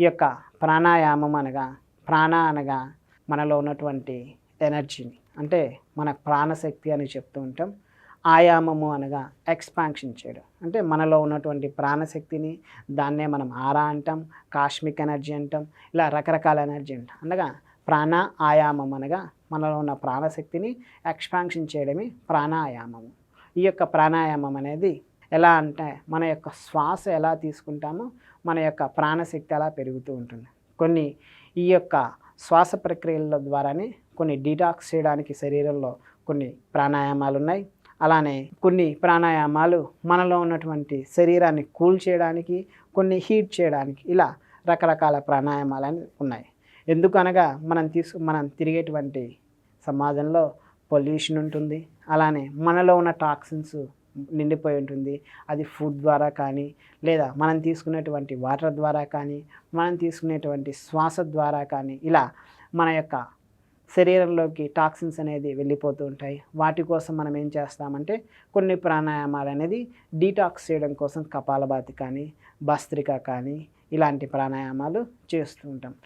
ఈ యొక్క ప్రాణాయామం అనగా అనగా మనలో ఉన్నటువంటి ఎనర్జీని, అంటే మన ప్రాణశక్తి అని చెప్తూ ఉంటాం. ఆయామము అనగా ఎక్స్పాన్షన్ చేయడం, అంటే మనలో ఉన్నటువంటి ప్రాణశక్తిని, దాన్నే మనం ఆరా అంటాం, కాస్మిక్ ఎనర్జీ అంటాం, ఇలా రకరకాల ఎనర్జీ అంటాం. అనగా ఆయామం అనగా మనలో ఉన్న ప్రాణశక్తిని ఎక్స్పాన్షన్ చేయడమే ప్రాణాయామము. ఈ యొక్క ప్రాణాయామం అనేది ఎలా అంటే మన యొక్క శ్వాస ఎలా తీసుకుంటామో మన యొక్క ప్రాణశక్తి అలా పెరుగుతూ ఉంటుంది. కొన్ని ఈ యొక్క శ్వాస ప్రక్రియల ద్వారానే కొన్ని డీటాక్స్ చేయడానికి శరీరంలో కొన్ని ప్రాణాయామాలు ఉన్నాయి. అలానే కొన్ని ప్రాణాయామాలు మనలో ఉన్నటువంటి శరీరాన్ని కూల్ చేయడానికి, కొన్ని హీట్ చేయడానికి, ఇలా రకరకాల ప్రాణాయామాలు అనేవి ఉన్నాయి. ఎందుకనగా మనం తిరిగేటువంటి సమాజంలో పొల్యూషన్ ఉంటుంది. అలానే మనలో ఉన్న టాక్సిన్స్ నిండిపోయి ఉంటుంది. అది ఫుడ్ ద్వారా కానీ, లేదా మనం తీసుకునేటువంటి వాటర్ ద్వారా కానీ, మనం తీసుకునేటువంటి శ్వాస ద్వారా కానీ, ఇలా మన యొక్క శరీరంలోకి టాక్సిన్స్ అనేది వెళ్ళిపోతూ ఉంటాయి. వాటి కోసం మనం ఏం చేస్తామంటే కొన్ని ప్రాణాయామాలు అనేది డీటాక్స్ చేయడం కోసం కపాలభాతి కానీ, భస్త్రిక కానీ, ఇలాంటి ప్రాణాయామాలు చేస్తూ ఉంటాం.